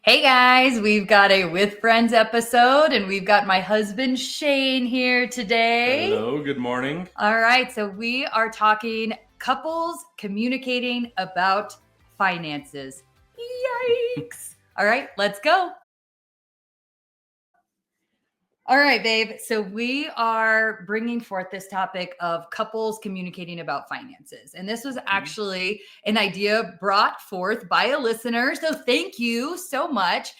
Hey guys, we've got a With Friends episode and we've got my husband Shane here today. Hello, good morning. All right, so we are talking couples communicating about finances. Yikes. All right, let's go. All right, babe. So we are bringing forth this topic of couples communicating about finances. And this was actually an idea brought forth by a listener. So thank you so much.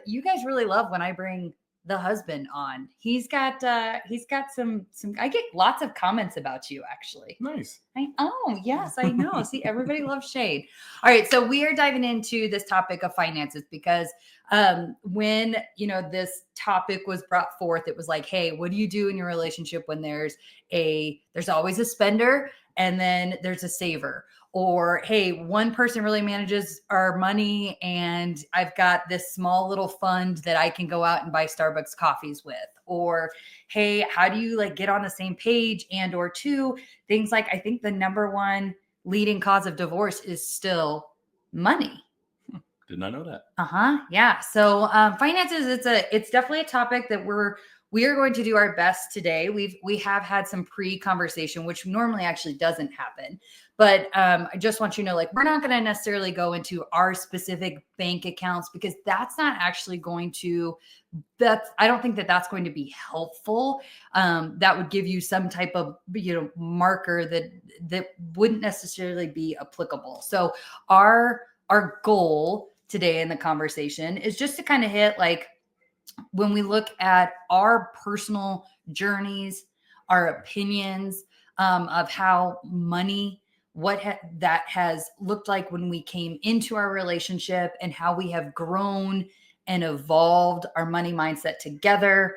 You guys really love when I bring the husband on. He's got some I get lots of comments about you actually. Nice. Yes, I know. See, everybody loves Shade. All right, so we are diving into this topic of finances because when this topic was brought forth, it was like, hey, what do you do in your relationship when there's always a spender and then there's a saver? Or hey, one person really manages our money and I've got this small little fund that I can go out and buy Starbucks coffees with. Or hey, how do you get on the same page? And or two things like, I think the number one leading cause of divorce is still money. Did not know that. Yeah. So finances, it's definitely a topic that we are going to do our best today. We have had some pre-conversation, which normally actually doesn't happen. But I just want you to know, we're not going to necessarily go into our specific bank accounts because that's not actually going to, I don't think that that's going to be helpful. That would give you some type of, marker that wouldn't necessarily be applicable. So our goal today in the conversation is just to kind of hit when we look at our personal journeys, our opinions of how money, that has looked like when we came into our relationship and how we have grown and evolved our money mindset together.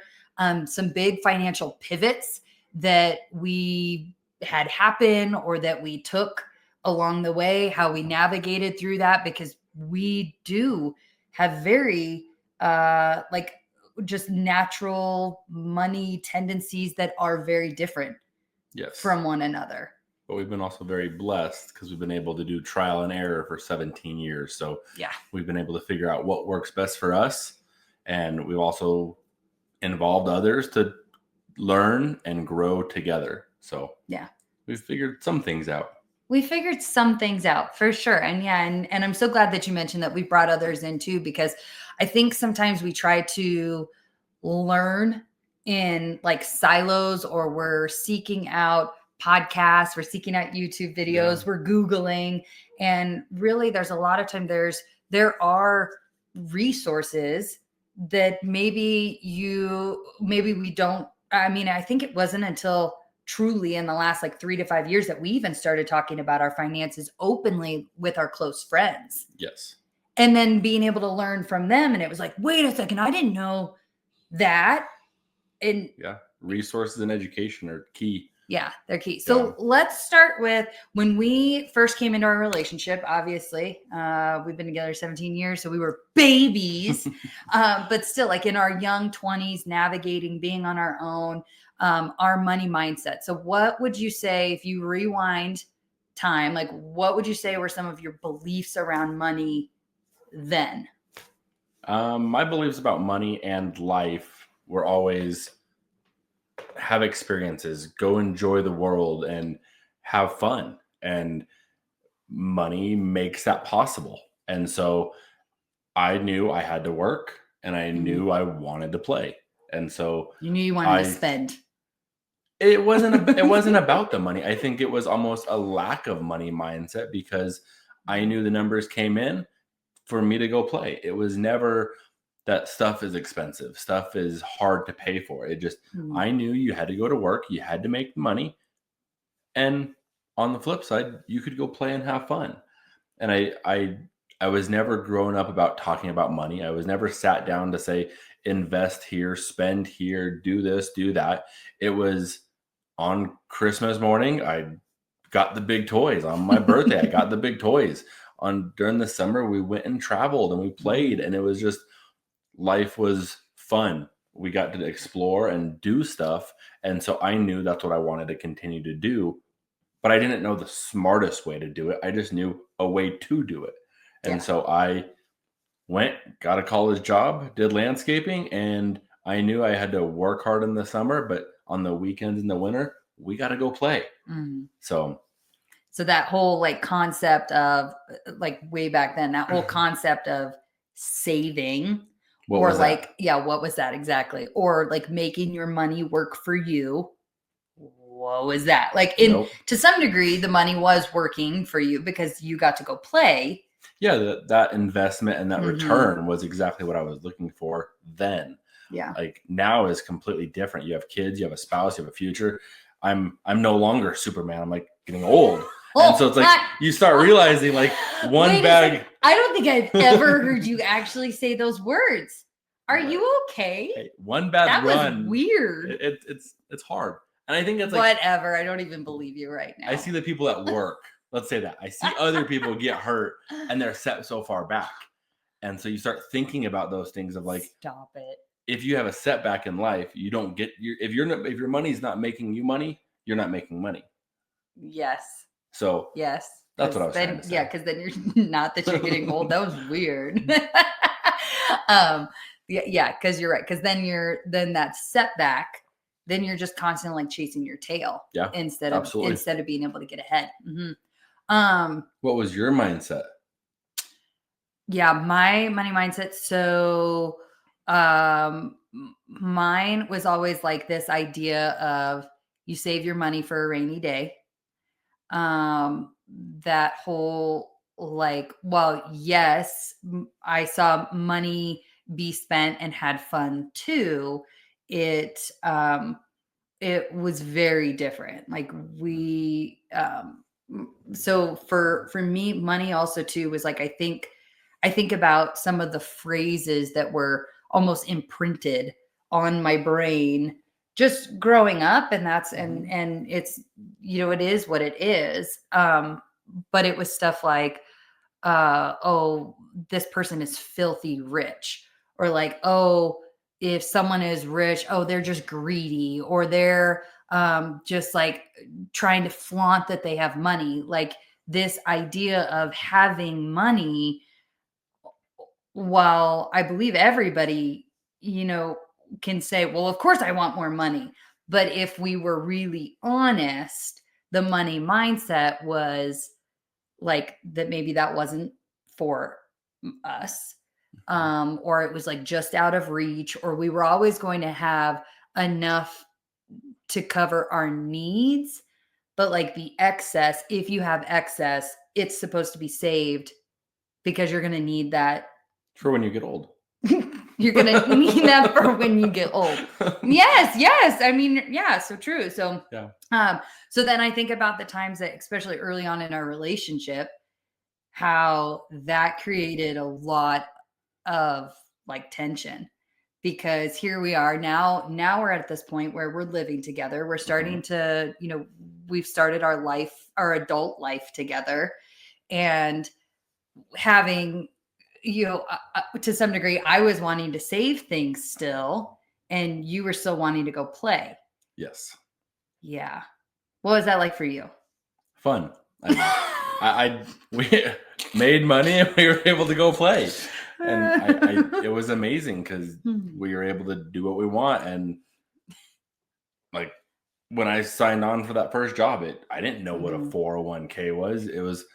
Some big financial pivots that we had happen or that we took along the way, how we navigated through that, because we do have very just natural money tendencies that are very different from one another. But we've been also very blessed because we've been able to do trial and error for 17 years. So yeah, we've been able to figure out what works best for us. And we've also involved others to learn and grow together. So yeah, we've figured some things out. We figured some things out for sure. And yeah, and I'm so glad that you mentioned that we brought others in too, because I think sometimes we try to learn in silos, or we're seeking out podcasts, we're seeking out YouTube videos, we're Googling. And really there's a lot of time there are resources that maybe we don't. I mean, I think it wasn't until truly in the last 3 to 5 years that we even started talking about our finances openly with our close friends. Yes. And then being able to learn from them. And it was like, wait a second, I didn't know that. And yeah, resources and education are key. Yeah, they're key. So let's start with when we first came into our relationship. Obviously, we've been together 17 years, so we were babies, but still in our young 20s, navigating, being on our own, our money mindset. So what would you say if you rewind time, what would you say were some of your beliefs around money then? My beliefs about money and life were always have experiences, go enjoy the world and have fun. And money makes that possible. And so I knew I had to work and I knew I wanted to play. And so you knew you wanted to spend. It wasn't about the money. I think it was almost a lack of money mindset because I knew the numbers came in for me to go play. It was never that stuff is expensive. Stuff is hard to pay for. It just, I knew you had to go to work. You had to make money. And on the flip side, you could go play and have fun. And I was never grown up about talking about money. I was never sat down to say, invest here, spend here, do this, do that. It was on Christmas morning, I got the big toys. On my birthday, I got the big toys. During the summer, we went and traveled and we played, and it was just, life was fun. We got to explore and do stuff. And so I knew that's what I wanted to continue to do, but I didn't know the smartest way to do it. I just knew a way to do it. And so went, got a college job, did landscaping, and I knew I had to work hard in the summer, but on the weekends in the winter, we got to go play. Mhm. So that whole like concept of like way back then, that whole concept of saving what or was like, that? yeah, what was that exactly? Or like making your money work for you. What was that? Like Nope. to some degree, the money was working for you because you got to go play. Yeah, that investment and that Mhm. return was exactly what I was looking for then. Yeah. Like now is completely different. You have kids, you have a spouse, you have a future. I'm no longer Superman. I'm like getting old. And so it's like you start realizing like one Wait a bag. second. I don't think I've ever heard you actually say those words. Are you okay? Hey, one bad That run. was weird. It's hard. And I think that's like whatever. I don't even believe you right now. I see the people at work. Let's say that. I see other people get hurt and they're set so far back. And so you start thinking about those things of like, stop it. If you have a setback in life, you don't get if your money's not making you money, you're not making money. Yes. So yes. That's what I was trying to say. Yeah, because then you're not that you're getting old. That was weird. Yeah, because you're right. Because then that setback, then you're just constantly like chasing your tail. Yeah. Instead absolutely. of being able to get ahead. What was your mindset? Yeah, my money mindset. So mine was always like this idea of you save your money for a rainy day. That whole like, well, yes, I saw money be spent and had fun too. It was very different. Like we so for me, money also too was like I think about some of the phrases that were almost imprinted on my brain just growing up, and that's and it's it is what it is. But it was stuff like oh, this person is filthy rich, or like, oh, if someone is rich, oh, they're just greedy, or they're just like trying to flaunt that they have money. Like this idea of having money, while I believe everybody, can say, well, of course I want more money. But if we were really honest, the money mindset was like that maybe that wasn't for us. Or it was like just out of reach, or we were always going to have enough to cover our needs. But like the excess, if you have excess, it's supposed to be saved because you're going to need that for when you get old. You're going to need that for when you get old. Yes. I mean, yeah, so true. So, yeah. So then I think about the times that, especially early on in our relationship, how that created a lot of like tension, because here we are now we're at this point where we're living together. We're starting to, we've started our adult life together, and having, to some degree, I was wanting to save things still, and you were still wanting to go play. Yes. Yeah. What was that like for you? Fun. We made money and we were able to go play, and it was amazing because we were able to do what we want. And like when I signed on for that first job, I didn't know what a 401k was. It was,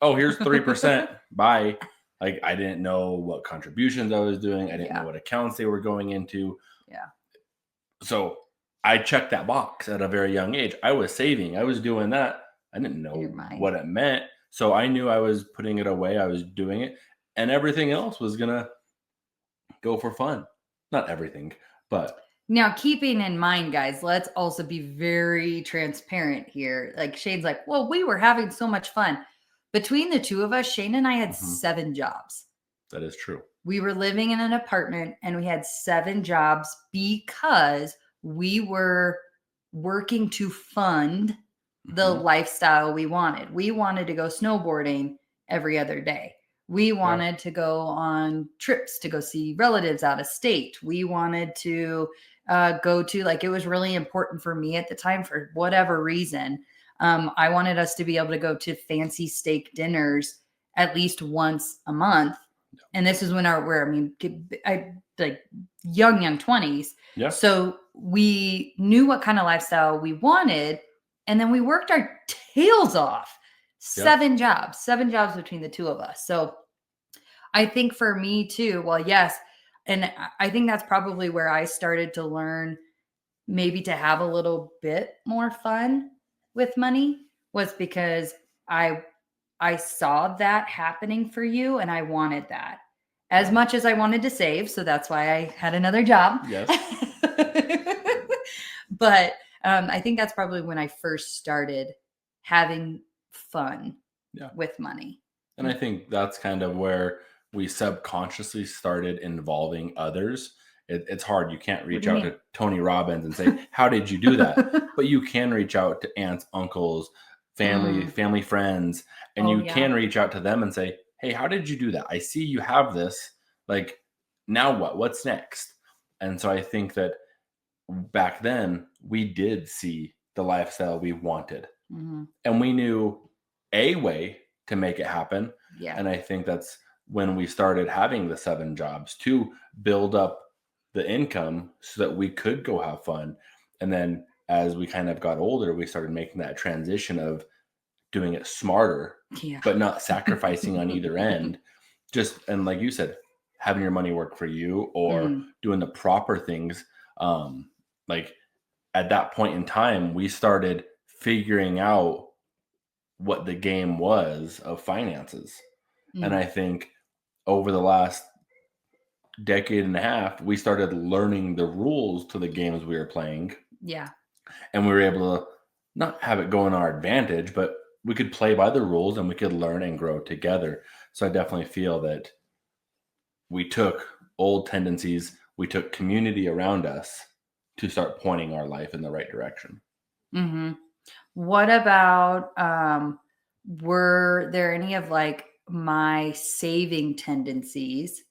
oh, here's 3%. Bye. Like I didn't know what contributions I was doing. I didn't know what accounts they were going into. Yeah. So I checked that box at a very young age. I was saving. I was doing that. I didn't know what it meant. So I knew I was putting it away. I was doing it. And everything else was going to go for fun. Not everything, but. Now, keeping in mind, guys, let's also be very transparent here. Like Shane's like, well, we were having so much fun. Between the two of us, Shane and I had 7 jobs. That is true. We were living in an apartment and we had 7 jobs because we were working to fund the lifestyle we wanted. We wanted to go snowboarding every other day. We wanted to go on trips to go see relatives out of state. We wanted to go to, like, it was really important for me at the time for whatever reason. I wanted us to be able to go to fancy steak dinners at least once a month. And this is when I like young 20s. Yeah. So we knew what kind of lifestyle we wanted. And then we worked our tails off. 7 jobs between the two of us. So I think for me too, well, yes. And I think that's probably where I started to learn maybe to have a little bit more fun with money, was because I saw that happening for you and I wanted that as much as I wanted to save. So that's why I had another job. Yes. But I think that's probably when I first started having fun with money. And I think that's kind of where we subconsciously started involving others. It's hard. You can't reach out to Tony Robbins and say, how did you do that? But you can reach out to aunts, uncles, family friends, and you can reach out to them and say, hey, how did you do that? I see you have this. Like, now what? What's next? And so I think that back then we did see the lifestyle we wanted. And we knew a way to make it happen. Yeah. And I think that's when we started having the 7 jobs to build up the income so that we could go have fun. And then as we kind of got older, we started making that transition of doing it smarter, but not sacrificing on either end. And like you said, having your money work for you, or doing the proper things. Like at that point in time, we started figuring out what the game was of finances. And I think over the last decade and a half, we started learning the rules to the games we were playing. Yeah. And we were able to not have it go in our advantage, but we could play by the rules and we could learn and grow together. So I definitely feel that we took old tendencies, we took community around us to start pointing our life in the right direction. What about, were there any of like my saving tendencies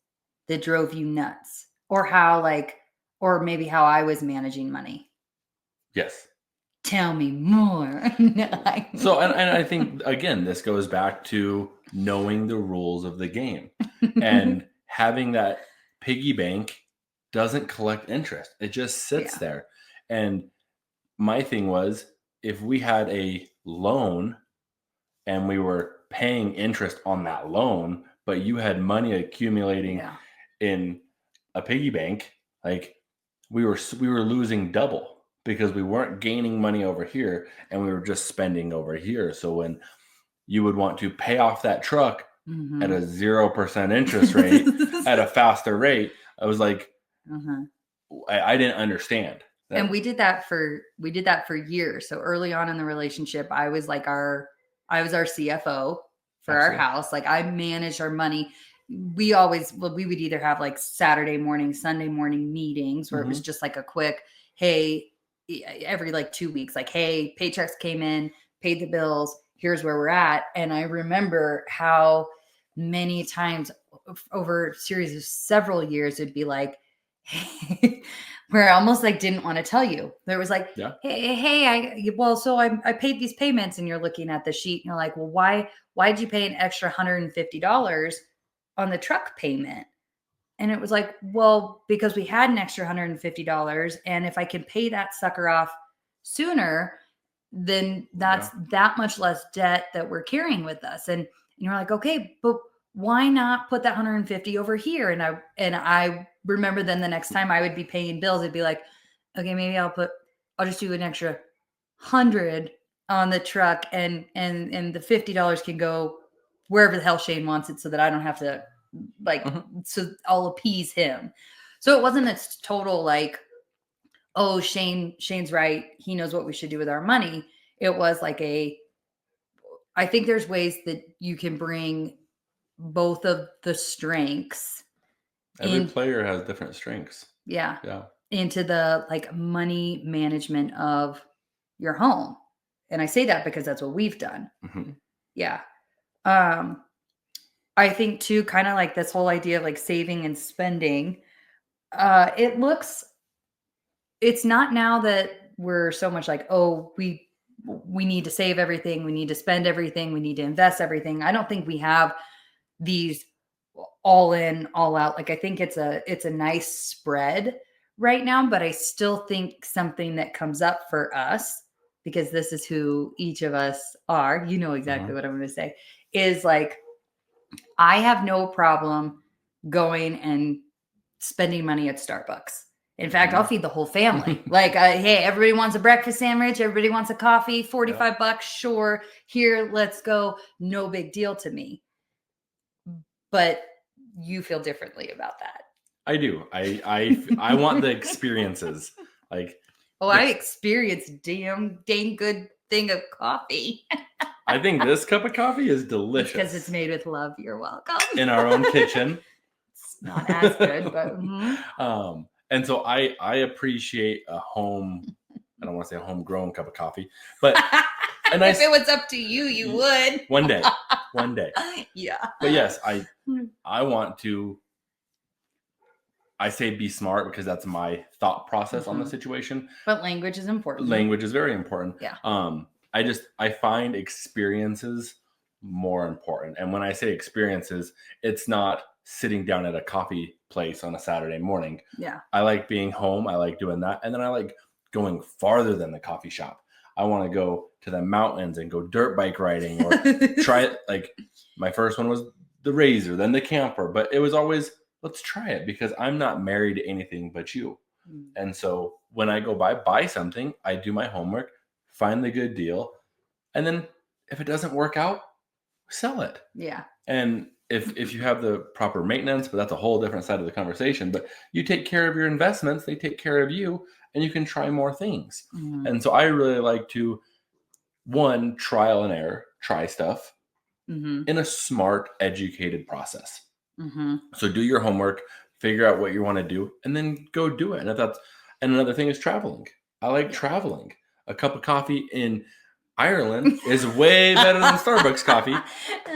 that drove you nuts, or or maybe how I was managing money? Yes. Tell me more. So, and I think, again, this goes back to knowing the rules of the game and having that piggy bank doesn't collect interest. It just sits there. And my thing was, if we had a loan and we were paying interest on that loan, but you had money accumulating in a piggy bank, like we were losing double, because we weren't gaining money over here and we were just spending over here. So when you would want to pay off that truck at a 0% interest rate at a faster rate, I was like, I didn't understand. And we did that for years. So early on in the relationship, I was our CFO for our house. Like, I managed our money. We would either have like Saturday morning, Sunday morning meetings where it was just like a quick, hey, every like 2 weeks, like, hey, paychecks came in, paid the bills, here's where we're at. And I remember how many times over a series of several years, it'd be like, hey, where I almost like didn't want to tell you. There was like, hey, I paid these payments, and you're looking at the sheet and you're like, well, why did you pay an extra $150 on the truck payment? And it was like, well, because we had an extra $150, and if I can pay that sucker off sooner, then that's that much less debt that we're carrying with us. And you're like, okay, but why not put that 150 over here? And I remember then the next time I would be paying bills, it'd be like, okay, maybe I'll just do an extra 100 on the truck, and the $50 can go wherever the hell Shane wants it, so that I don't have to so I'll appease him. So it wasn't a total like, oh, Shane's right, he knows what we should do with our money. It was like I think there's ways that you can bring both of the strengths. Every player has different strengths. Yeah. Into the like money management of your home. And I say that because that's what we've done. Yeah. I think too, kind of like this whole idea of like saving and spending. It's not now that we're so much like, oh, we need to save everything, we need to spend everything, we need to invest everything. I don't think we have these all in, all out. Like I think it's a nice spread right now, but I still think something that comes up for us, because this is who each of us are, you know exactly what I'm going to say, is like, I have no problem going and spending money at Starbucks. In fact, I'll feed the whole family. Like, hey, everybody wants a breakfast sandwich. Everybody wants a coffee, $45. Sure. Here, let's go. No big deal to me. But you feel differently about that. I do. I want the experiences. Like, I experienced dang good thing of coffee. I think this cup of coffee is delicious. Because it's made with love. You're welcome. In our own kitchen. It's not as good, but and so I appreciate a home. I don't want to say a homegrown cup of coffee, but if it was up to you, you would. One day. Yeah. But yes, I want to. I say be smart because that's my thought process on the situation. But language is important. Language is very important. Yeah. I find experiences more important. And when I say experiences, it's not sitting down at a coffee place on a Saturday morning. Yeah. I like being home. I like doing that. And then I like going farther than the coffee shop. I want to go to the mountains and go dirt bike riding or try it. Like my first one was the Razor, then the camper, but it was always, let's try it because I'm not married to anything but you. And so when I go buy something, I do my homework, find the good deal. And then if it doesn't work out, sell it. Yeah. And if you have the proper maintenance, but that's a whole different side of the conversation, but you take care of your investments, they take care of you, and you can try more things. And so I really like to, one, trial and error, try stuff in a smart, educated process. So do your homework, figure out what you want to do, and then go do it. And another thing is traveling. I like traveling. A cup of coffee in Ireland is way better than Starbucks coffee,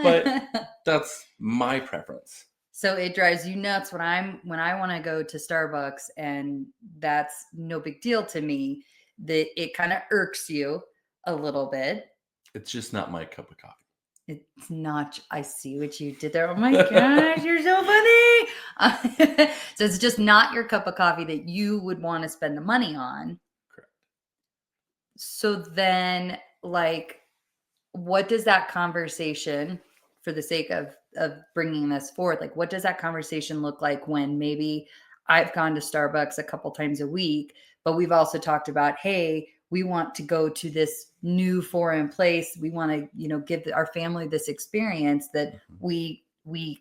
but that's my preference. So it drives you nuts when I want to go to Starbucks, and that's no big deal to me. That it kind of irks you a little bit. It's just not my cup of coffee. It's not. I see what you did there. Oh my gosh, you're so funny. So it's just not your cup of coffee that you would want to spend the money on. Correct. So then, like, what does that conversation, for the sake of bringing this forward, like, what does that conversation look like when maybe I've gone to Starbucks a couple times a week, but we've also talked about, hey, we want to go to this new foreign place. We want to, give our family this experience that we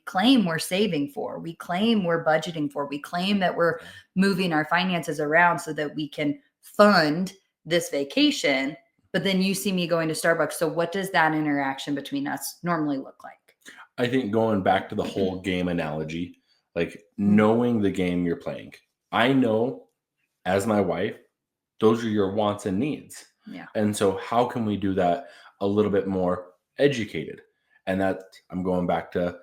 claim we're saving for. We claim we're budgeting for. We claim that we're moving our finances around so that we can fund this vacation. But then you see me going to Starbucks. So what does that interaction between us normally look like? I think going back to the whole game analogy, like knowing the game you're playing. I know as my wife, those are your wants and needs. Yeah. And so how can we do that a little bit more educated? And that I'm going back to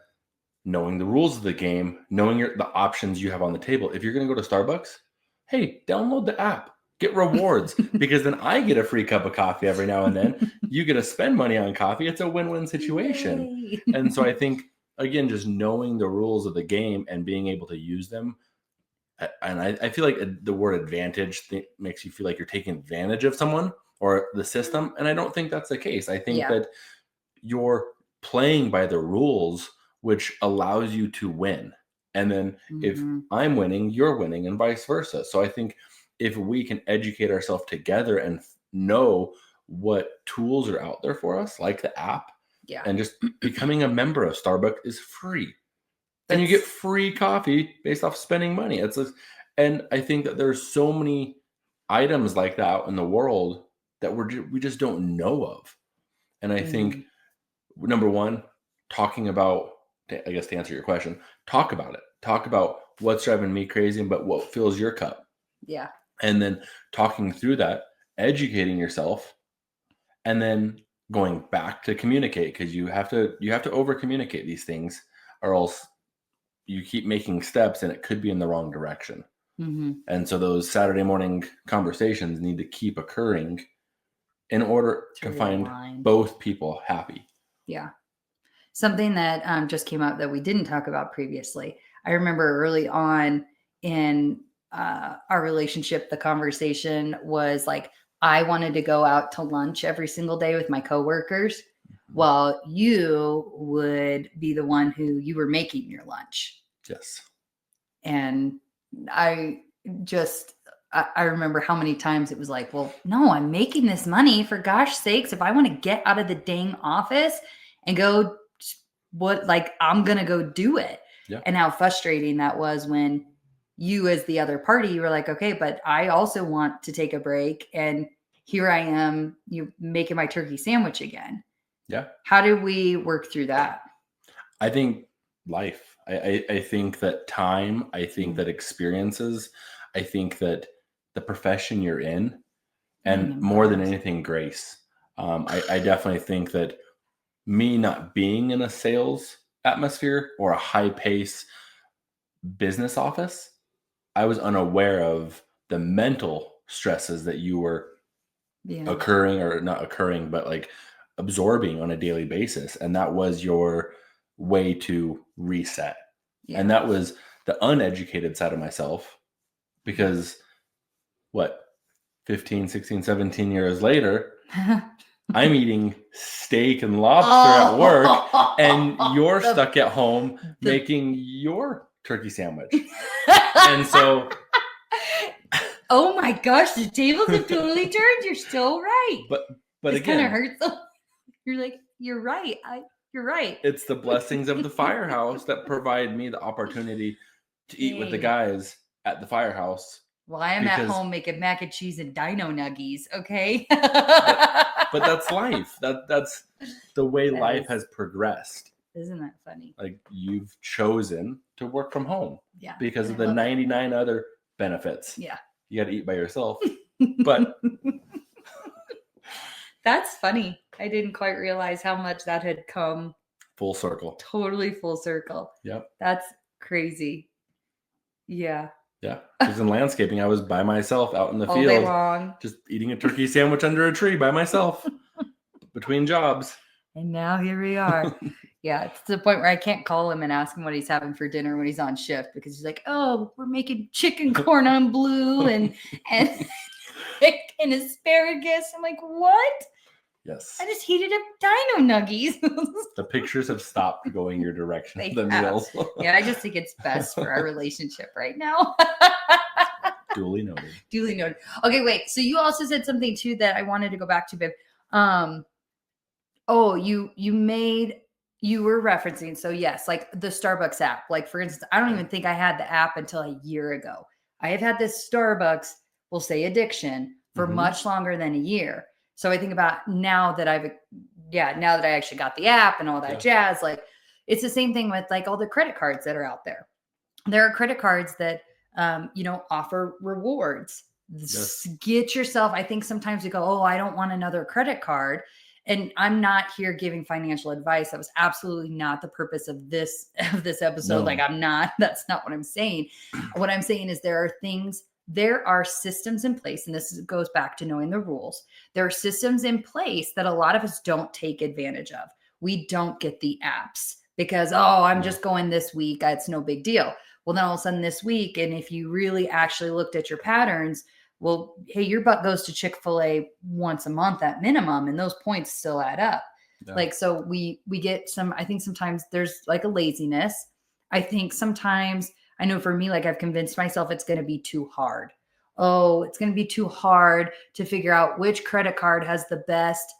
knowing the rules of the game, knowing the options you have on the table. If you're going to go to Starbucks, hey, download the app, get rewards, because then I get a free cup of coffee every now and then. You get to spend money on coffee. It's a win-win situation. Yay. And so I think, again, just knowing the rules of the game and being able to use them. And I feel like the word advantage makes you feel like you're taking advantage of someone or the system. And I don't think that's the case. I think that you're playing by the rules, which allows you to win. And then if I'm winning, you're winning, and vice versa. So I think if we can educate ourselves together and know what tools are out there for us, like the app, and just becoming a member of Starbucks is free. And you get free coffee based off spending money. And I think that there's so many items like that out in the world that we just don't know of. And I think, number one, talking about, I guess to answer your question, talk about it. Talk about what's driving me crazy, but what fills your cup. Yeah. And then talking through that, educating yourself, and then going back to communicate, because you have to over communicate these things, or else you keep making steps and it could be in the wrong direction. And so those Saturday morning conversations need to keep occurring in order to find both people happy. Yeah. something that just came up that we didn't talk about previously. I remember early on in our relationship, the conversation was like, I wanted to go out to lunch every single day with my coworkers, while you would be the one who you were making your lunch. Yes. And I remember how many times it was like, well, no, I'm making this money, for gosh sakes. If I want to get out of the dang office and go, I'm going to go do it. Yeah. And how frustrating that was when you, as the other party, you were like, okay, but I also want to take a break. And here I am, you making my turkey sandwich again. Yeah. How did we work through that? I think life. I think that time, I think that experiences, I think that the profession you're in, and more than anything, grace. I definitely think that me not being in a sales atmosphere or a high pace business office, I was unaware of the mental stresses that you were occurring, or not occurring, but like absorbing on a daily basis. And that was your way to reset. Yeah. And that was the uneducated side of myself, because 15, 16, 17 years later, I'm eating steak and lobster at work, and you're stuck at home making your turkey sandwich. And so, oh my gosh, the tables have totally turned. You're still right. But it kind of hurts. You're like, you're right. You're right. It's the blessings of the firehouse that provide me the opportunity to eat with the guys at the firehouse. Well, I am at home making mac and cheese and dino nuggies, okay? but that's life. That's the way life has progressed. Isn't that funny? Like, you've chosen to work from home. Yeah. Because of the 99 other benefits. Yeah. You got to eat by yourself. But that's funny. I didn't quite realize how much that had come full circle. Totally full circle. Yep. That's crazy. Yeah. Yeah. Because in landscaping, I was by myself out in the field. All day long. Just eating a turkey sandwich under a tree by myself between jobs. And now here we are. Yeah. It's to the point where I can't call him and ask him what he's having for dinner when he's on shift, because he's like, oh, we're making chicken cordon bleu and asparagus. I'm like, what? Yes. I just heated up dino nuggies. The pictures have stopped going your direction. Meals. Yeah, I just think it's best for our relationship right now. Duly noted. Duly noted. Okay, wait. So you also said something too that I wanted to go back to, babe. You were referencing. So yes, like the Starbucks app. Like, for instance, I don't even think I had the app until a year ago. I have had this Starbucks, we'll say addiction, for much longer than a year. So I think about now that I actually got the app and all that jazz, like it's the same thing with like all the credit cards that are out there. There are credit cards that, offer rewards. Yes. Get yourself, I think sometimes we go, oh, I don't want another credit card. And I'm not here giving financial advice. That was absolutely not the purpose of this episode. No. Like that's not what I'm saying. What I'm saying is there are systems in place, and this goes back to knowing the rules. There are systems in place that a lot of us don't take advantage of. We don't get the apps because, I'm just going this week. It's no big deal. Well, then all of a sudden this week, and if you really actually looked at your patterns, well, hey, your butt goes to Chick-fil-A once a month at minimum, and those points still add up. Yeah. Like, so we get I think sometimes there's like a laziness. I think sometimes, I know for me, like I've convinced myself it's going to be too hard. Oh, it's going to be too hard to figure out which credit card has the best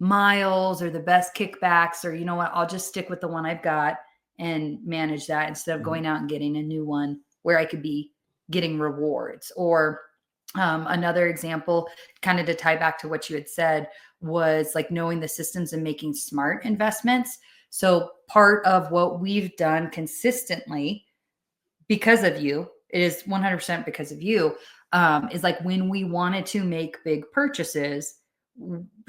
miles or the best kickbacks, or you know what, I'll just stick with the one I've got and manage that instead of going out and getting a new one where I could be getting rewards. Or another example, kind of to tie back to what you had said, was like knowing the systems and making smart investments. So part of what we've done consistently, because of you, it is 100% because of you, is like when we wanted to make big purchases,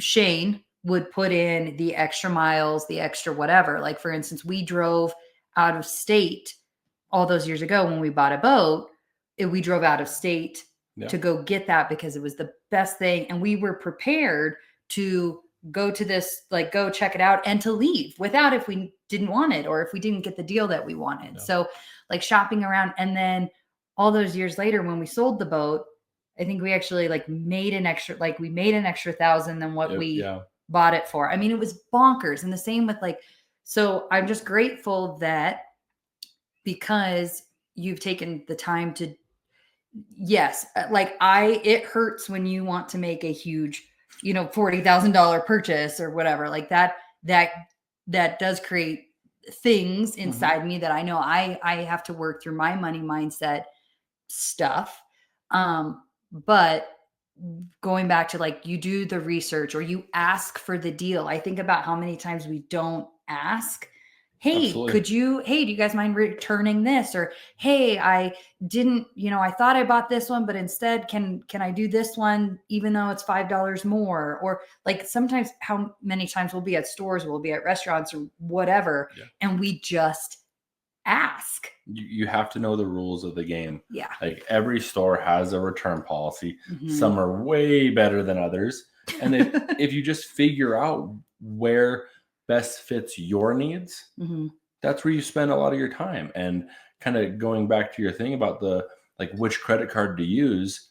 Shane would put in the extra miles, the extra whatever. Like, for instance, we drove out of state all those years ago when we bought a boat. We drove out of state to go get that because it was the best thing. And we were prepared to go to this, like go check it out, and to leave without, if we didn't want it or if we didn't get the deal that we wanted. Yeah. So like shopping around. And then all those years later, when we sold the boat, I think we actually like made an extra $1,000 than what we bought it for. I mean, it was bonkers. And the same with like, so I'm just grateful that because you've taken the time to, yes, like it hurts when you want to make a huge, $40,000 purchase or whatever, like that does create things inside me that I know I have to work through my money mindset stuff. But going back to like, you do the research or you ask for the deal. I think about how many times we don't ask, hey, Absolutely. do you guys mind returning this? Or, hey, I didn't, I thought I bought this one, but instead can I do this one, even though it's $5 more? Or like sometimes how many times we'll be at stores, we'll be at restaurants or whatever. Yeah. And we just ask. You have to know the rules of the game. Yeah. Like every store has a return policy. Some are way better than others. And if you just figure out where best fits your needs, that's where you spend a lot of your time. And kind of going back to your thing about the, like, which credit card to use,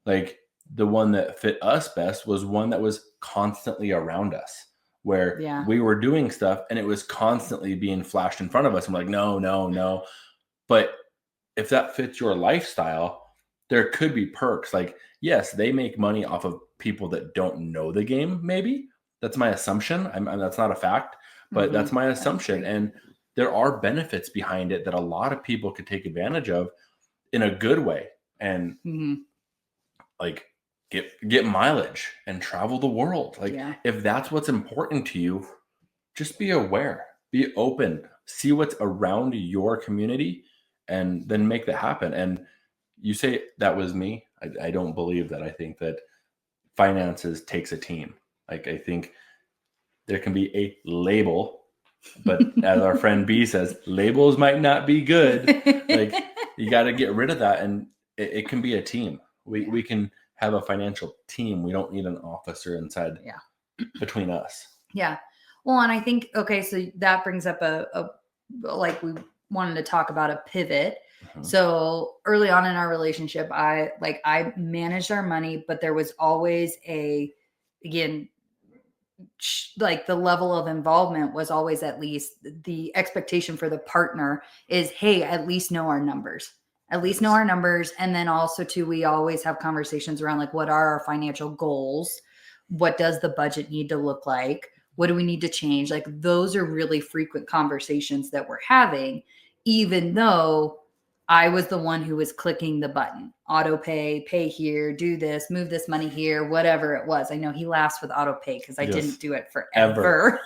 like the one that fit us best was one that was constantly around us, where we were doing stuff and it was constantly being flashed in front of us. I'm like, no. But if that fits your lifestyle, there could be perks. Like, yes, they make money off of people that don't know the game. Maybe that's my assumption. That's not a fact, but that's my assumption. And there are benefits behind it that a lot of people could take advantage of in a good way. And like get mileage and travel the world. Like if that's what's important to you, just be aware, be open, see what's around your community, and then make that happen. And you say that was me. I don't believe that. I think that finances takes a team. Like I think there can be a label, but as our friend B says, labels might not be good. Like you got to get rid of that, and it can be a team. We can have a financial team. We don't need an officer inside between us. Yeah. Well, and I think, okay, so that brings up a like we wanted to talk about a pivot. So early on in our relationship, I managed our money, but there was always again, like the level of involvement was always, at least the expectation for the partner is, hey, at least know our numbers. And then also too, we always have conversations around like, what are our financial goals? What does the budget need to look like? What do we need to change? Like those are really frequent conversations that we're having, even though I was the one who was clicking the button, auto pay here, do this, move this money here, whatever it was. I know he laughs with auto pay because I didn't do it forever.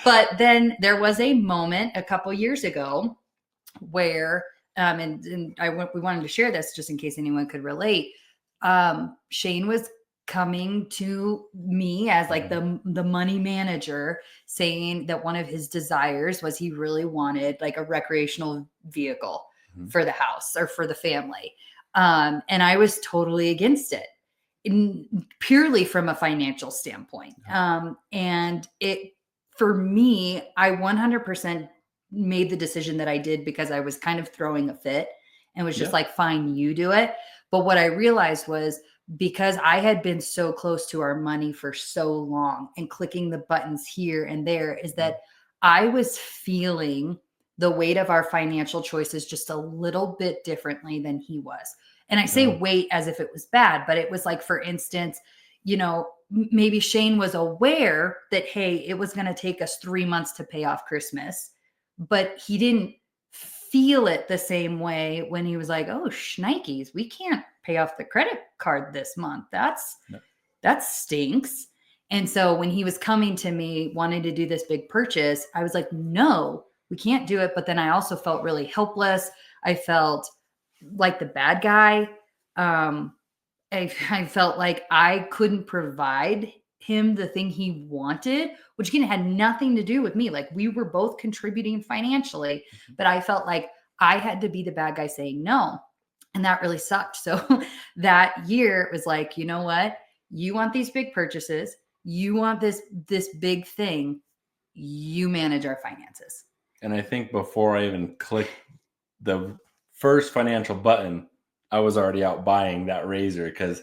But then there was a moment a couple years ago where, and we wanted to share this just in case anyone could relate. Shane was coming to me as like the money manager, saying that one of his desires was he really wanted like a recreational vehicle for the house or for the family. And I was totally against it, purely from a financial standpoint. And for me, I 100% made the decision that I did because I was kind of throwing a fit and was just like, fine, you do it. But what I realized was, because I had been so close to our money for so long and clicking the buttons here and there, is that I was feeling the weight of our financial choices just a little bit differently than he was. And I say weight as if it was bad, but it was like, for instance, maybe Shane was aware that, hey, it was going to take us 3 months to pay off Christmas, but he didn't feel it the same way when he was like, oh, shnikes, we can't pay off the credit card this month. That stinks. And so when he was coming to me wanting to do this big purchase, I was like, no, we can't do it. But then I also felt really helpless. I felt like the bad guy. I felt like I couldn't provide him the thing he wanted, which again had nothing to do with me. Like we were both contributing financially, but I felt like I had to be the bad guy saying no. And that really sucked. So that year it was like, you know what? You want these big purchases. You want this big thing. You manage our finances. And I think before I even clicked the first financial button, I was already out buying that razor because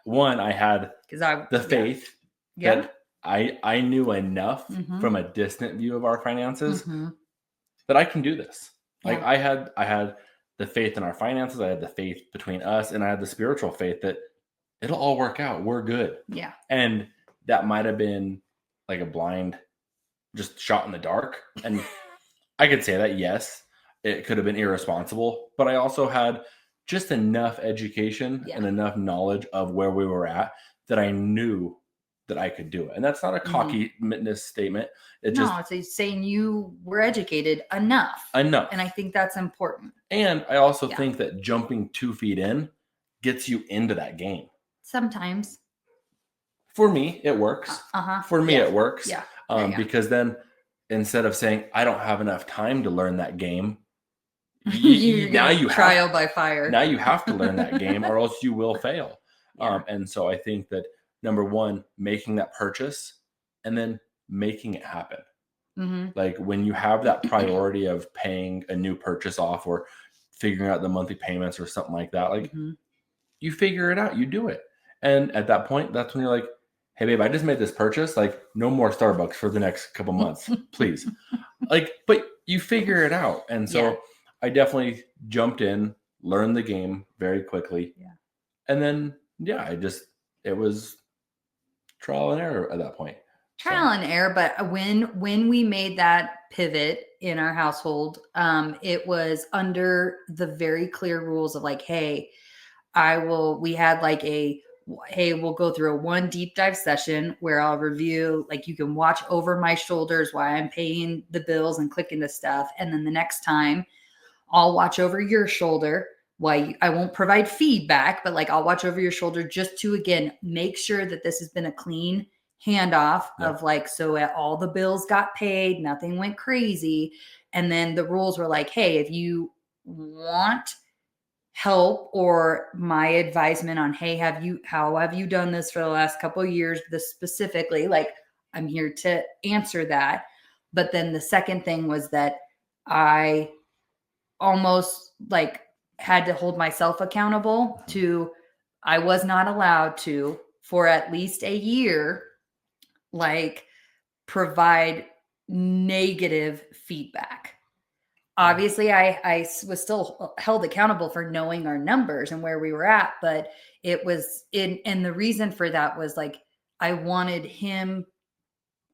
one, I had the faith that I knew enough from a distant view of our finances that I can do this. Like I had the faith in our finances, I had the faith between us, and I had the spiritual faith that it'll all work out. We're good. Yeah. And that might have been like a blind, just shot in the dark. And I could say that, yes, it could have been irresponsible, but I also had just enough education and enough knowledge of where we were at that I knew that I could do it. And that's not a cockiness statement. It's saying you were educated enough. And I think that's important. And I also think that jumping 2 feet in gets you into that game. Sometimes. For me, it works. For me, it works. Because then instead of saying, I don't have enough time to learn that game, now you trial by fire. Now you have to learn that game or else you will fail. And so I think that number one, making that purchase and then making it happen. Like when you have that priority of paying a new purchase off or figuring out the monthly payments or something like that, like you figure it out, you do it. And at that point, that's when you're like, hey babe, I just made this purchase, like no more Starbucks for the next couple months, please. Like, but you figure it out. And so I definitely jumped in, learned the game very quickly. And then, it was trial and error at that point. Trial and error. But when we made that pivot in our household, it was under the very clear rules of like, hey, we had like we'll go through a 1 deep dive session where I'll review, like you can watch over my shoulders while I'm paying the bills and clicking the stuff. And then the next time I'll watch over your shoulder. Why I won't provide feedback, but like I'll watch over your shoulder just to, again, make sure that this has been a clean handoff of like, so all the bills got paid, nothing went crazy. And then the rules were like, hey, if you want help or my advisement on, hey, how have you done this for the last couple of years, this specifically, like I'm here to answer that. But then the second thing was that I almost like had to hold myself accountable to, I was not allowed to, for at least a year, like provide negative feedback. Obviously, I was still held accountable for knowing our numbers and where we were at, but it was and the reason for that was like, I wanted him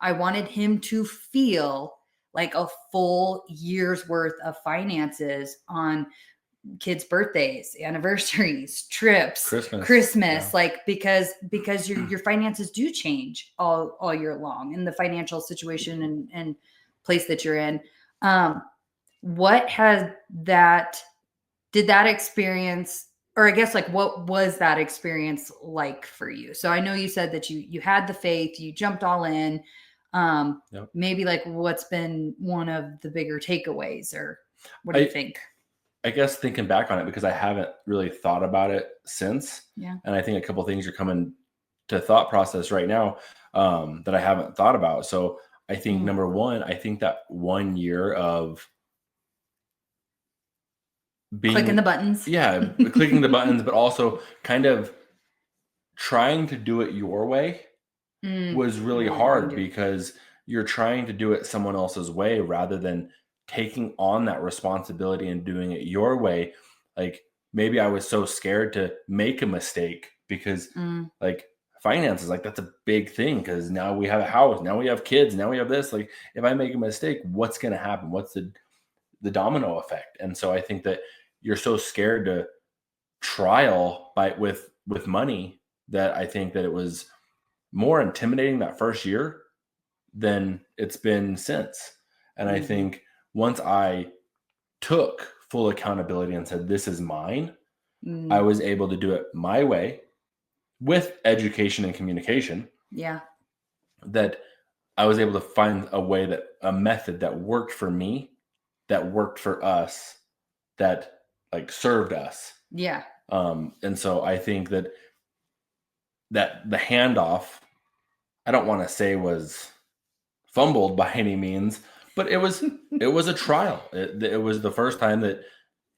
to feel like a full year's worth of finances on kids' birthdays, anniversaries, trips, Christmas, like because your finances do change all year long in the financial situation and place that you're in. What did that experience, or I guess like what was that experience like for you? So I know you said that you had the faith, you jumped all in. Maybe like what's been one of the bigger takeaways, or what do you think? I guess thinking back on it, because I haven't really thought about it since. And I think a couple of things are coming to thought process right now that I haven't thought about. So I think number one, I think that 1 year of clicking the buttons. Clicking the buttons, but also kind of trying to do it your way was really hard because you're trying to do it someone else's way rather than taking on that responsibility and doing it your way. Like maybe I was so scared to make a mistake because like finances, like that's a big thing because now we have a house, now we have kids, now we have this. Like if I make a mistake, what's going to happen? What's the domino effect? And so I think that you're so scared to trial with money that I think that it was more intimidating that first year than it's been since. And I think once I took full accountability and said, this is mine, I was able to do it my way with education and communication. That I was able to find a method that worked for me, that worked for us, that like served us. And so I think that that the handoff, I don't want to say was fumbled by any means, but it was a trial. It was the first time that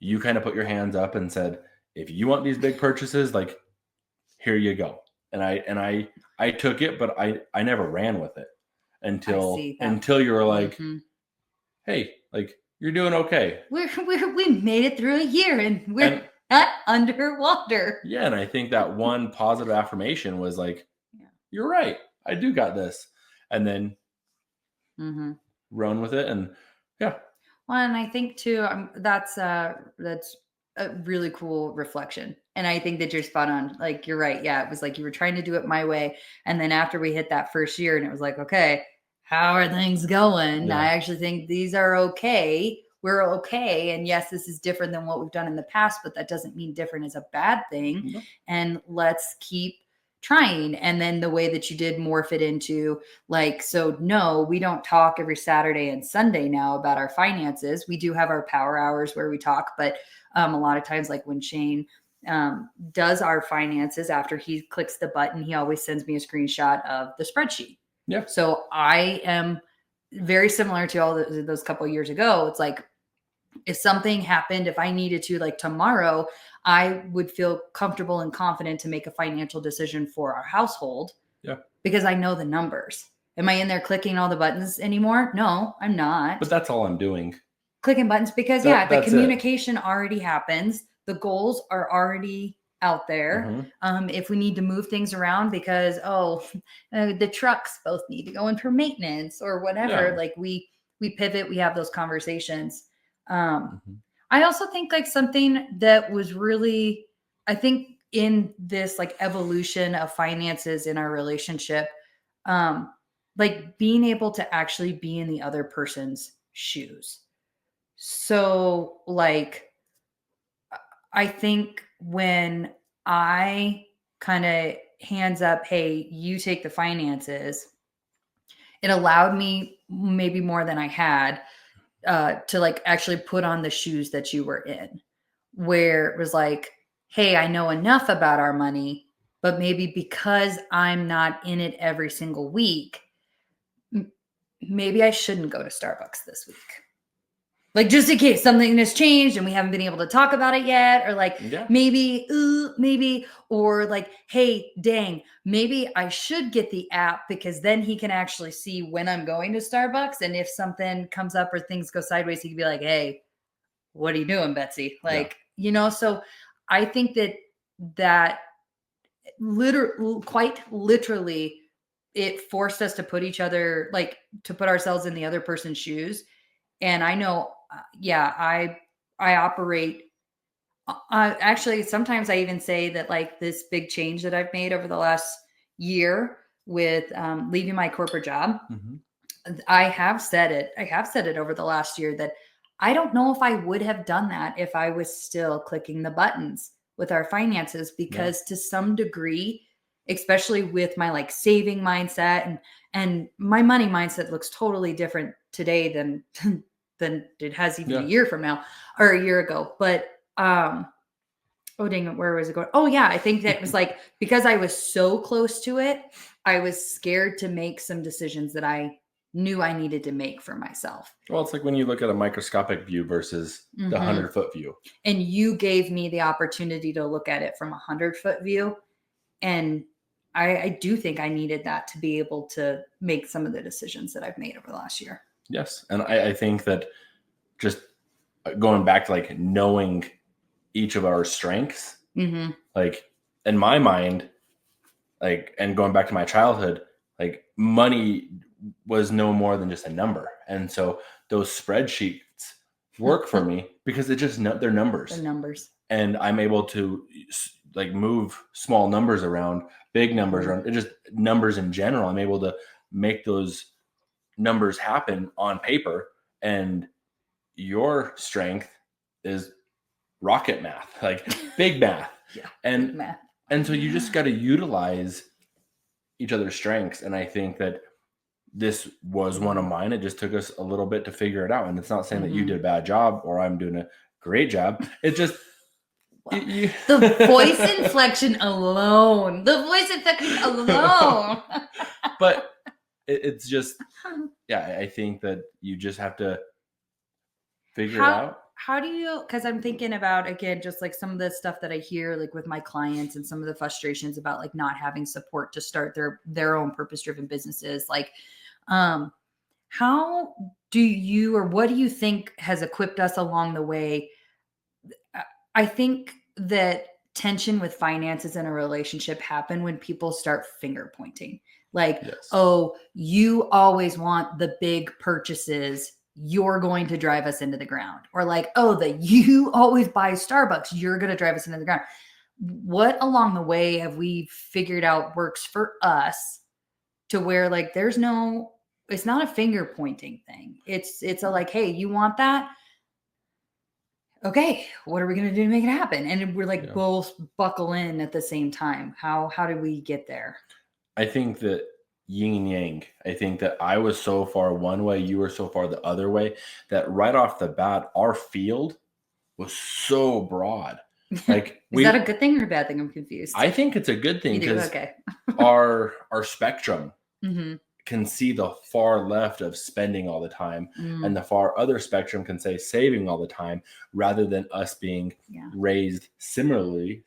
you kind of put your hands up and said, if you want these big purchases, like, here you go. And I took it, but I never ran with it until you were like, hey, like, you're doing okay. We made it through a year and we're not underwater. Yeah, and I think that one positive affirmation was like, you're right, I do got this. And then run with it, and yeah. Well, and I think too, that's a really cool reflection. And I think that you're spot on. Like, you're right. Yeah, it was like you were trying to do it my way. And then after we hit that first year and it was like, okay, how are things going? Yeah. I actually think these are okay. We're okay. And yes, this is different than what we've done in the past, but that doesn't mean different is a bad thing. Mm-hmm. And let's keep trying. And then the way that you did morph it into, like, so no, we don't talk every Saturday and Sunday now about our finances. We do have our power hours where we talk, but a lot of times, like when Shane does our finances, after he clicks the button, he always sends me a screenshot of the spreadsheet. Yeah. So I am very similar to all those couple of years ago. It's like, if something happened, if I needed to, like tomorrow, I would feel comfortable and confident to make a financial decision for our household. Yeah. Because I know the numbers. Am I in there clicking all the buttons anymore? No, I'm not. But that's all I'm doing. Clicking buttons because the communication already happens. The goals are already out there. If we need to move things around because, the trucks both need to go in for maintenance or whatever, like we pivot, we have those conversations. I also think like something that was really, I think in this like evolution of finances in our relationship, like being able to actually be in the other person's shoes. So like, I think when I kind of hands up, hey, you take the finances, it allowed me maybe more than I had to like actually put on the shoes that you were in, where it was like, hey, I know enough about our money, but maybe because I'm not in it every single week, maybe I shouldn't go to Starbucks this week. Like, just in case something has changed and we haven't been able to talk about it yet, or like maybe, or like, hey, dang, maybe I should get the app because then he can actually see when I'm going to Starbucks. And if something comes up or things go sideways, he can be like, hey, what are you doing, Betsy? Like, so I think that quite literally, it forced us to put each other, like to put ourselves in the other person's shoes. And I know, I operate. Actually, sometimes I even say that like this big change that I've made over the last year with leaving my corporate job, I have said it over the last year that I don't know if I would have done that if I was still clicking the buttons with our finances, because to some degree, especially with my like saving mindset and my money mindset looks totally different today than it has even a year from now or a year ago. But oh dang it, where was it going? Oh yeah, I think that it was like because I was so close to it, I was scared to make some decisions that I knew I needed to make for myself. Well, it's like when you look at a microscopic view versus the 100-foot view. And you gave me the opportunity to look at it from 100-foot view. And I do think I needed that to be able to make some of the decisions that I've made over the last year. Yes. And I think that just going back to like knowing each of our strengths, like in my mind, like, and going back to my childhood, like money was no more than just a number. And so those spreadsheets work for me because they're numbers. They're numbers. And I'm able to like move small numbers around, big numbers around, just numbers in general. I'm able to make those numbers happen on paper. And your strength is rocket math, like big math. Big math. And so you just got to utilize each other's strengths. And I think that this was one of mine. It just took us a little bit to figure it out. And it's not saying that you did a bad job or I'm doing a great job. It's just The voice inflection alone. The voice inflection alone. But it's just, yeah, I think that you just have to figure it out. How do you, because I'm thinking about, again, just like some of the stuff that I hear like with my clients and some of the frustrations about like not having support to start their own purpose-driven businesses. Like, how do you, or what do you think has equipped us along the way? I think that tension with finances in a relationship happen when people start finger pointing. Like, Yes. oh, you always want the big purchases. You're going to drive us into the ground. Or like, oh, that you always buy Starbucks. You're going to drive us into the ground. What along the way have we figured out works for us to where like there's no, it's not a finger pointing thing. It's a like, hey, you want that? Okay, what are we going to do to make it happen? And we're like both buckle in at the same time. How did we get there? I think that yin and yang. I think that I was so far one way, you were so far the other way, that right off the bat, our field was so broad. Like, is that a good thing or a bad thing? I'm confused. I think it's a good thing because okay. our spectrum can see the far left of spending all the time, and the far other spectrum can say saving all the time, rather than us being raised similarly,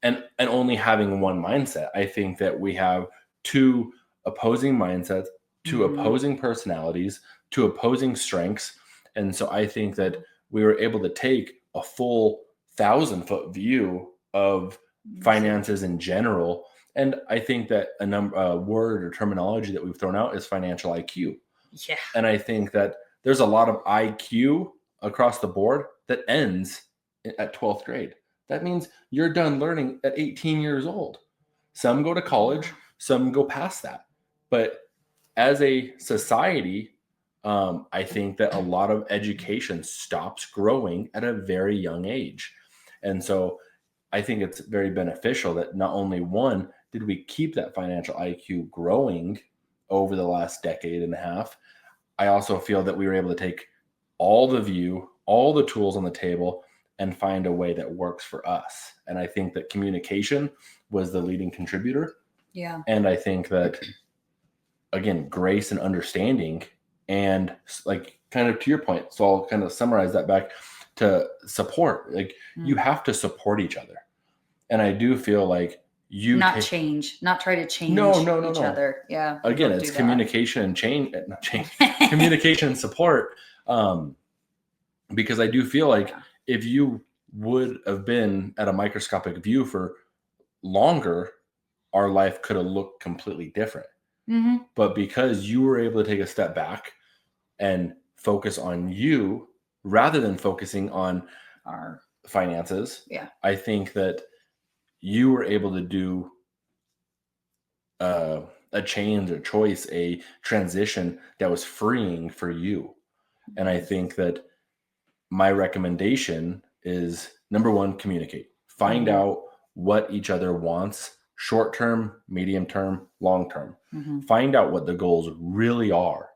and only having one mindset. I think that we have two opposing mindsets, two opposing personalities, two opposing strengths, and so I think that we were able to take a full 1,000-foot view of finances in general. And I think that a word or terminology that we've thrown out is financial IQ. Yeah. And I think that there's a lot of IQ across the board that ends at 12th grade. That means you're done learning at 18 years old. Some go to college, some go past that. But as a society, I think that a lot of education stops growing at a very young age. And so I think it's very beneficial that not only one, did we keep that financial IQ growing over the last decade and a half, I also feel that we were able to take all the tools on the table and find a way that works for us. And I think that communication was the leading contributor. Yeah. And I think that, again, grace and understanding, and like kind of to your point, so I'll kind of summarize that back to support. Like, you have to support each other. And I do feel like not try to change each other. Yeah. Again, it's communication and communication and support. Because I do feel like if you would have been at a microscopic view for longer, our life could have looked completely different. But because you were able to take a step back and focus on you rather than focusing on our finances, I think that you were able to do a change, a choice, a transition that was freeing for you. And I think that my recommendation is, number one, communicate. Find out what each other wants, short term, medium term, long term. Find out what the goals really are.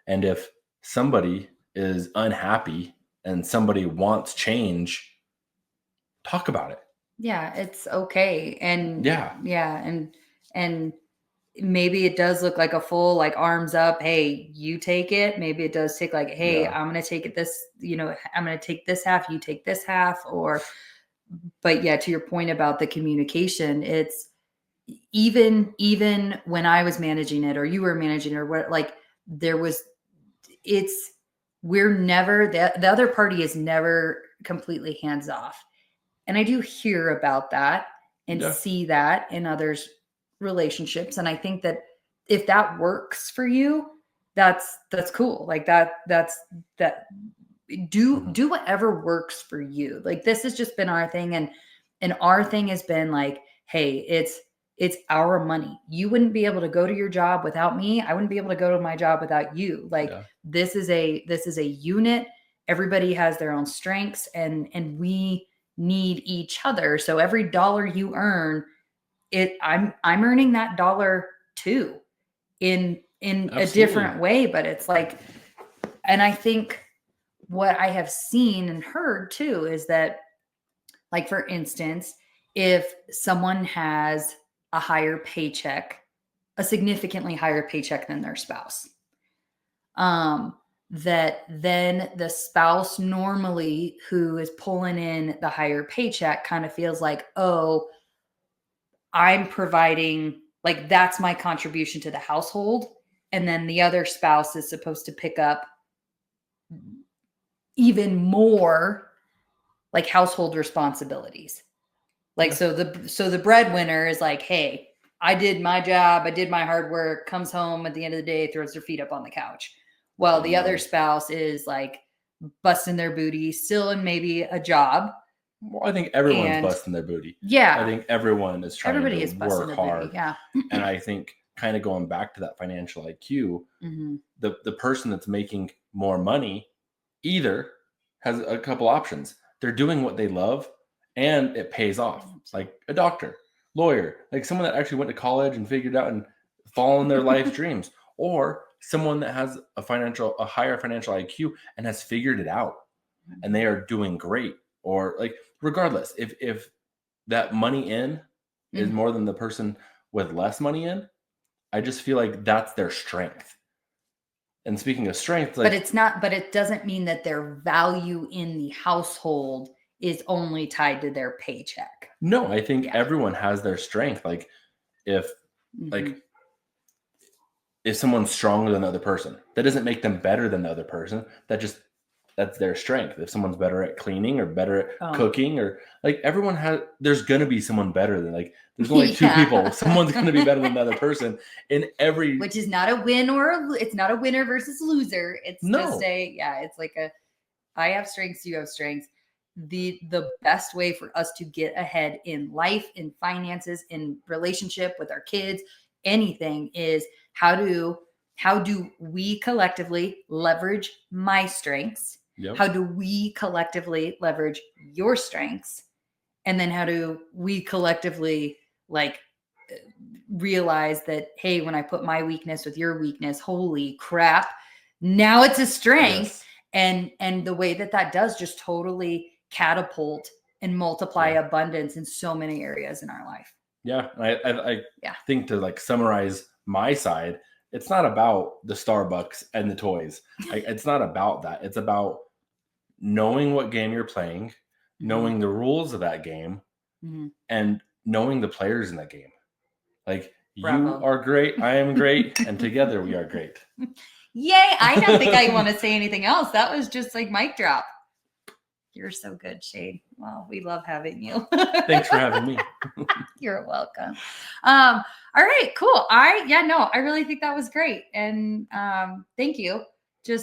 And if somebody is unhappy and somebody wants change, talk about it. Yeah, it's okay. And and maybe it does look like a full, like, arms up, hey, you take it. Maybe it does take like, hey, I'm going to take it this, I'm going to take this half, you take this half. But yeah, to your point about the communication, it's even when I was managing it or you were managing it or what, like we're never, the other party is never completely hands off. And I do hear about that and see that in others' relationships. And I think that if that works for you, that's cool. Like that's do whatever works for you. Like, this has just been our thing. And our thing has been like, hey, it's our money. You wouldn't be able to go to your job without me. I wouldn't be able to go to my job without you. Like, this is a unit. Everybody has their own strengths, and we need each other. So every dollar you earn, I'm earning that dollar too, in a different way. But it's like, and I think what I have seen and heard too is that, like, for instance, if someone has a higher paycheck, a significantly higher paycheck than their spouse, that then the spouse normally who is pulling in the higher paycheck kind of feels like, oh, I'm providing, like, that's my contribution to the household. And then the other spouse is supposed to pick up even more, like, household responsibilities. Like, so the breadwinner is like, hey, I did my job, I did my hard work, comes home at the end of the day, throws their feet up on the couch. Well, the other spouse is like busting their booty, still in maybe a job. Well, I think everyone's busting their booty. Yeah. I think everyone is trying to work hard. Booty, yeah. And I think, kind of going back to that financial IQ, the person that's making more money either has a couple options. They're doing what they love and it pays off, like a doctor, lawyer, like someone that actually went to college and figured out and following their life's dreams, or someone that has a higher financial IQ and has figured it out and they are doing great. Or, like, regardless, if that money in is more than the person with less money in, I just feel like that's their strength. And speaking of strength, like, but it doesn't mean that their value in the household is only tied to their paycheck. No, I think everyone has their strength. Like, if someone's stronger than the other person, that doesn't make them better than the other person. That's their strength. If someone's better at cleaning or better at cooking, or, like, there's going to be someone better than, like, there's only two people. Someone's going to be better than the other person in every. Which is not a win it's not a winner versus loser. It's just it's like I have strengths, you have strengths. The best way for us to get ahead in life, in finances, in relationship with our kids, anything, is how do we collectively leverage my strengths? Yep. How do we collectively leverage your strengths? And then how do we collectively, like, realize that, hey, when I put my weakness with your weakness, holy crap, now it's a strength. Yes. And the way that does just totally catapult and multiply abundance in so many areas in our life. Yeah. I think, to, like, summarize my side, it's not about the Starbucks and the toys. It's not about that. It's about knowing what game you're playing, knowing the rules of that game, and knowing the players in that game. Like, Bravo. You are great, I am great, and together we are great. Yay! I don't think I want to say anything else. That was just like mic drop. You're so good, Shane. Well, we love having you. Thanks for having me. You're welcome. All right, cool. I really think that was great. And thank you.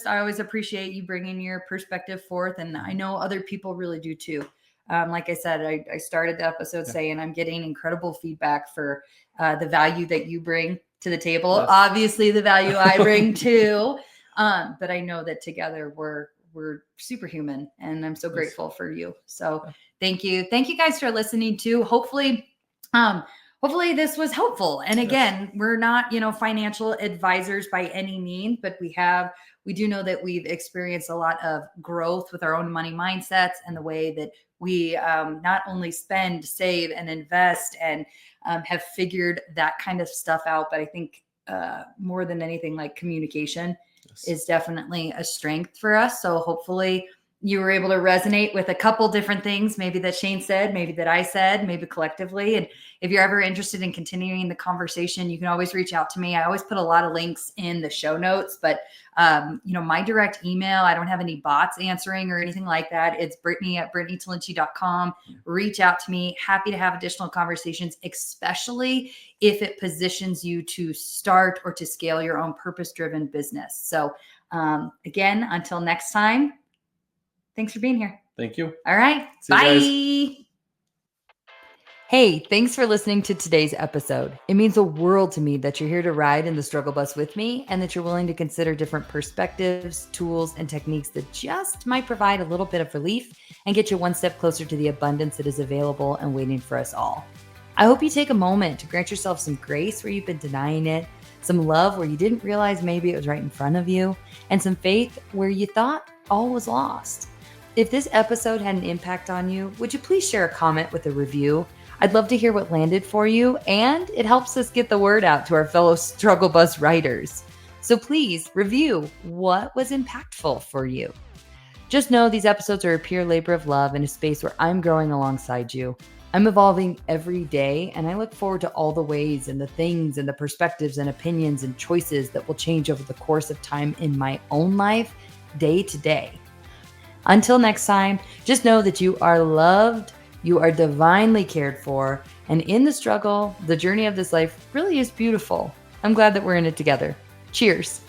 I always appreciate you bringing your perspective forth. And I know other people really do too. Like I said, I started the episode saying I'm getting incredible feedback for the value that you bring to the table. Yes. Obviously, the value I bring too. But I know that together we're superhuman, and I'm so grateful for you. So thank you. Thank you guys for listening too. Hopefully this was helpful. And again, we're not, financial advisors by any means, but we do know that we've experienced a lot of growth with our own money mindsets and the way that we not only spend, save, and invest, and have figured that kind of stuff out. But I think more than anything, like, communication is definitely a strength for us. So hopefully you were able to resonate with a couple different things, maybe that Shane said, maybe that I said, maybe collectively. And if you're ever interested in continuing the conversation, you can always reach out to me. I always put a lot of links in the show notes, but my direct email, I don't have any bots answering or anything like that. It's Brittney@BrittneyTalinci.com. Reach out to me. Happy to have additional conversations, especially if it positions you to start or to scale your own purpose-driven business. So again, until next time, thanks for being here. Thank you. All right. Bye. Hey, thanks for listening to today's episode. It means the world to me that you're here to ride in the struggle bus with me, and that you're willing to consider different perspectives, tools, and techniques that just might provide a little bit of relief and get you one step closer to the abundance that is available and waiting for us all. I hope you take a moment to grant yourself some grace where you've been denying it, some love where you didn't realize maybe it was right in front of you, and some faith where you thought all was lost. If this episode had an impact on you, would you please share a comment with a review? I'd love to hear what landed for you, and it helps us get the word out to our fellow struggle bus riders. So please review what was impactful for you. Just know these episodes are a pure labor of love in a space where I'm growing alongside you. I'm evolving every day, and I look forward to all the ways and the things and the perspectives and opinions and choices that will change over the course of time in my own life, day to day. Until next time, just know that you are loved, you are divinely cared for, and in the struggle, the journey of this life really is beautiful. I'm glad that we're in it together. Cheers.